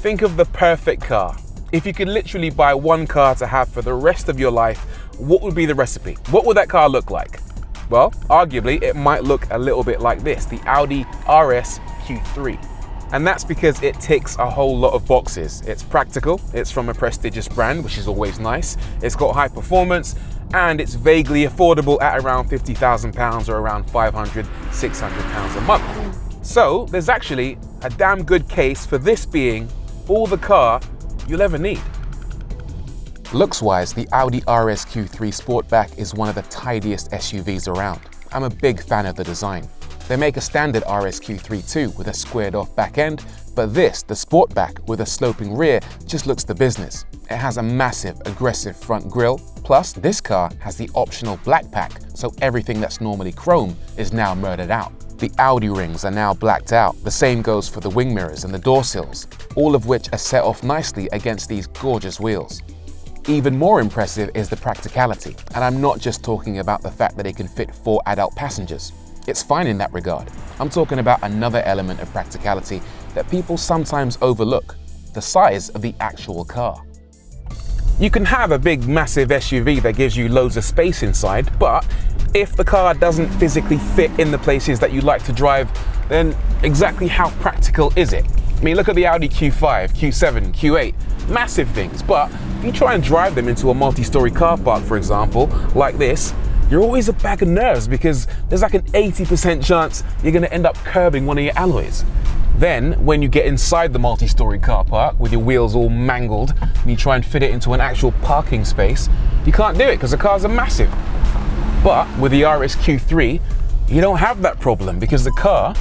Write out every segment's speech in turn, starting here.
Think of the perfect car. If you could literally buy one car to have for the rest of your life, what would be the recipe? What would that car look like? Well, arguably, it might look a little bit like this, the Audi RSQ3. And that's because it ticks a whole lot of boxes. It's practical, it's from a prestigious brand, which is always nice. It's got high performance, and it's vaguely affordable at around £50,000 or around £500, £600 a month. So there's actually a damn good case for this being all the car you'll ever need. Looks-wise, the Audi RSQ3 Sportback is one of the tidiest SUVs around. I'm a big fan of the design. They make a standard RSQ3 too with a squared off back end, but this, the Sportback with a sloping rear, just looks the business. It has a massive, aggressive front grille, plus this car has the optional black pack, so everything that's normally chrome is now murdered out. The Audi rings are now blacked out. The same goes for the wing mirrors and the door sills, all of which are set off nicely against these gorgeous wheels. Even more impressive is the practicality, and I'm not just talking about the fact that it can fit 4 adult passengers. It's fine in that regard. I'm talking about another element of practicality that people sometimes overlook, the size of the actual car. You can have a big, massive SUV that gives you loads of space inside, but if the car doesn't physically fit in the places that you like to drive, then exactly how practical is it? I mean, look at the Audi Q5, Q7, Q8, massive things, but if you try and drive them into a multi-story car park, for example, like this, you're always a bag of nerves because there's like an 80% chance you're gonna end up curbing one of your alloys. Then, when you get inside the multi-story car park with your wheels all mangled and you try and fit it into an actual parking space, you can't do it because the cars are massive. But with the RSQ3, you don't have that problem because the car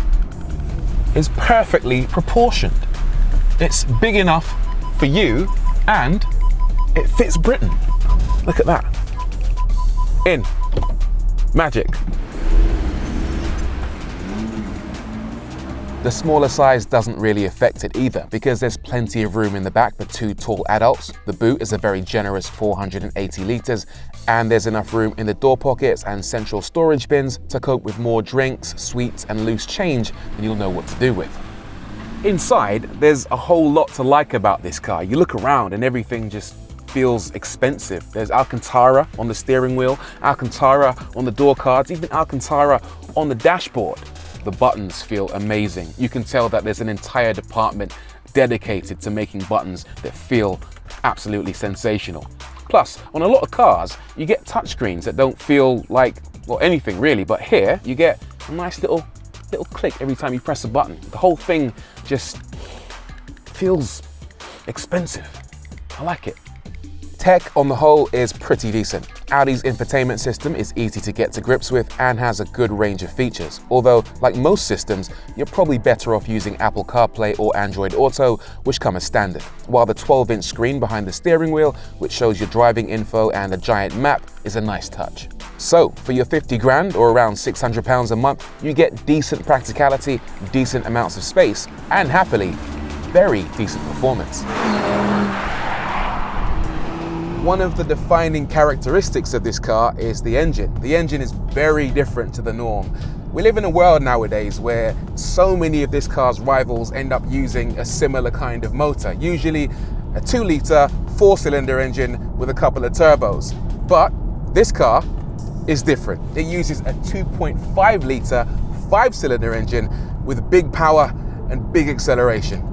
is perfectly proportioned. It's big enough for you and it fits Britain. Look at that. In. Magic. The smaller size doesn't really affect it either because there's plenty of room in the back for 2 tall adults. The boot is a very generous 480 litres and there's enough room in the door pockets and central storage bins to cope with more drinks, sweets and loose change than you'll know what to do with. Inside, there's a whole lot to like about this car. You look around and everything just feels expensive. There's Alcantara on the steering wheel, Alcantara on the door cards, even Alcantara on the dashboard. The buttons feel amazing. You can tell that there's an entire department dedicated to making buttons that feel absolutely sensational. Plus, on a lot of cars, you get touchscreens that don't feel like, well, anything really, but here you get a nice little click every time you press a button. The whole thing just feels expensive. I like it. Tech on the whole is pretty decent. Audi's infotainment system is easy to get to grips with and has a good range of features. Although, like most systems, you're probably better off using Apple CarPlay or Android Auto, which come as standard. While the 12-inch screen behind the steering wheel, which shows your driving info and a giant map, is a nice touch. So, for your 50 grand or around £600 a month, you get decent practicality, decent amounts of space, and happily, very decent performance. One of the defining characteristics of this car is the engine. The engine is very different to the norm. We live in a world nowadays where so many of this car's rivals end up using a similar kind of motor, usually a 2-litre 4-cylinder engine with a couple of turbos. But this car is different. It uses a 2.5-litre 5-cylinder engine with big power and big acceleration.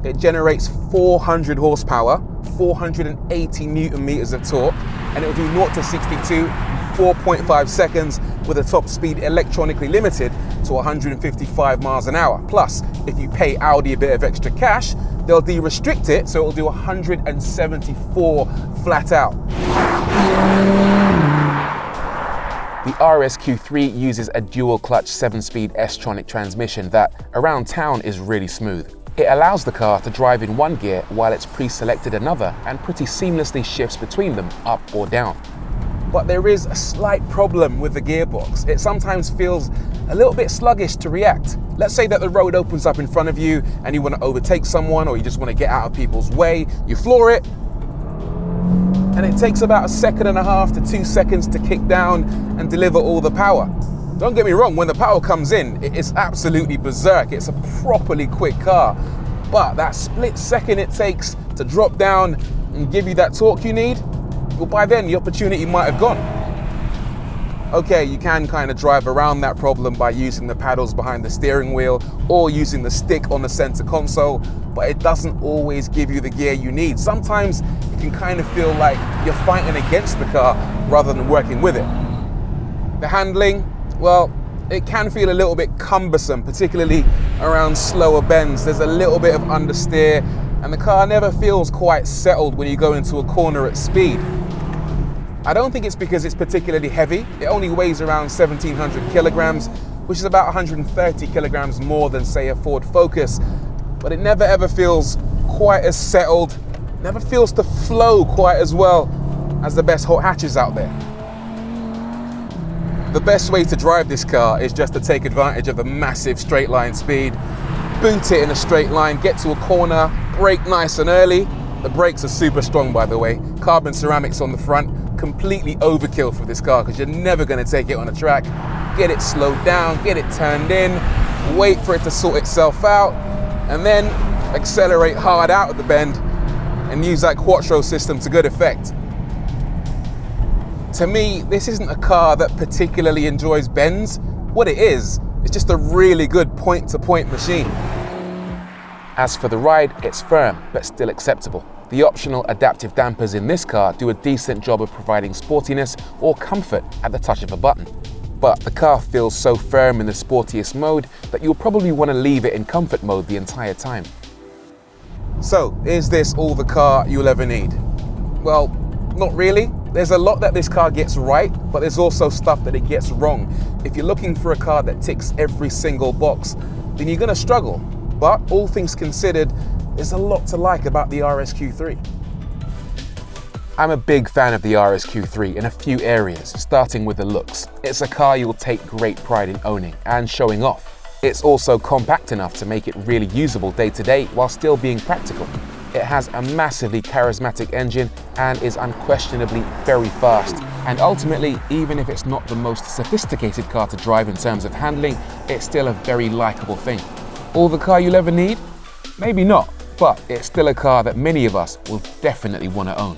It generates 400 horsepower, 480 Newton meters of torque, and it will do 0 to 62 in 4.5 seconds with a top speed electronically limited to 155 miles an hour. Plus, if you pay Audi a bit of extra cash, they'll de-restrict it, so it'll do 174 flat out. The RSQ3 uses a dual-clutch 7-speed S-tronic transmission that, around town, is really smooth. It allows the car to drive in one gear while it's pre-selected another and pretty seamlessly shifts between them up or down. But there is a slight problem with the gearbox. It sometimes feels a little bit sluggish to react. Let's say that the road opens up in front of you and you want to overtake someone or you just want to get out of people's way. You floor it and it takes about 1.5 to 2 seconds to kick down and deliver all the power. Don't get me wrong, when the power comes in, it's absolutely berserk. It's a properly quick car. but that split second it takes to drop down and give you that torque you need, well, by then the opportunity might have gone. Okay, you can kind of drive around that problem by using the paddles behind the steering wheel or using the stick on the center console, but it doesn't always give you the gear you need. Sometimes it can kind of feel like you're fighting against the car rather than working with it. The handling, well, it can feel a little bit cumbersome, particularly around slower bends. There's a little bit of understeer, and the car never feels quite settled when you go into a corner at speed. I don't think it's because it's particularly heavy. It only weighs around 1,700 kilograms, which is about 130 kilograms more than, say, a Ford Focus, but it never ever feels quite as settled, never feels to flow quite as well as the best hot hatches out there. The best way to drive this car is just to take advantage of the massive straight line speed, boot it in a straight line, get to a corner, brake nice and early. The brakes are super strong, by the way. Carbon ceramics on the front, completely overkill for this car because you're never going to take it on a track. Get it slowed down, get it turned in, wait for it to sort itself out, and then accelerate hard out of the bend and use that Quattro system to good effect. To me, this isn't a car that particularly enjoys bends. What it is, it's just a really good point-to-point machine. As for the ride, it's firm, but still acceptable. The optional adaptive dampers in this car do a decent job of providing sportiness or comfort at the touch of a button. But the car feels so firm in the sportiest mode that you'll probably want to leave it in comfort mode the entire time. So, is this all the car you'll ever need? Well, not really. There's a lot that this car gets right, but there's also stuff that it gets wrong. If you're looking for a car that ticks every single box, then you're going to struggle. But all things considered, there's a lot to like about the RSQ3. I'm a big fan of the RSQ3 in a few areas, starting with the looks. It's a car you'll take great pride in owning and showing off. It's also compact enough to make it really usable day to day while still being practical. It has a massively charismatic engine and is unquestionably very fast. And ultimately, even if it's not the most sophisticated car to drive in terms of handling, it's still a very likable thing. All the car you'll ever need? Maybe not, but it's still a car that many of us will definitely want to own.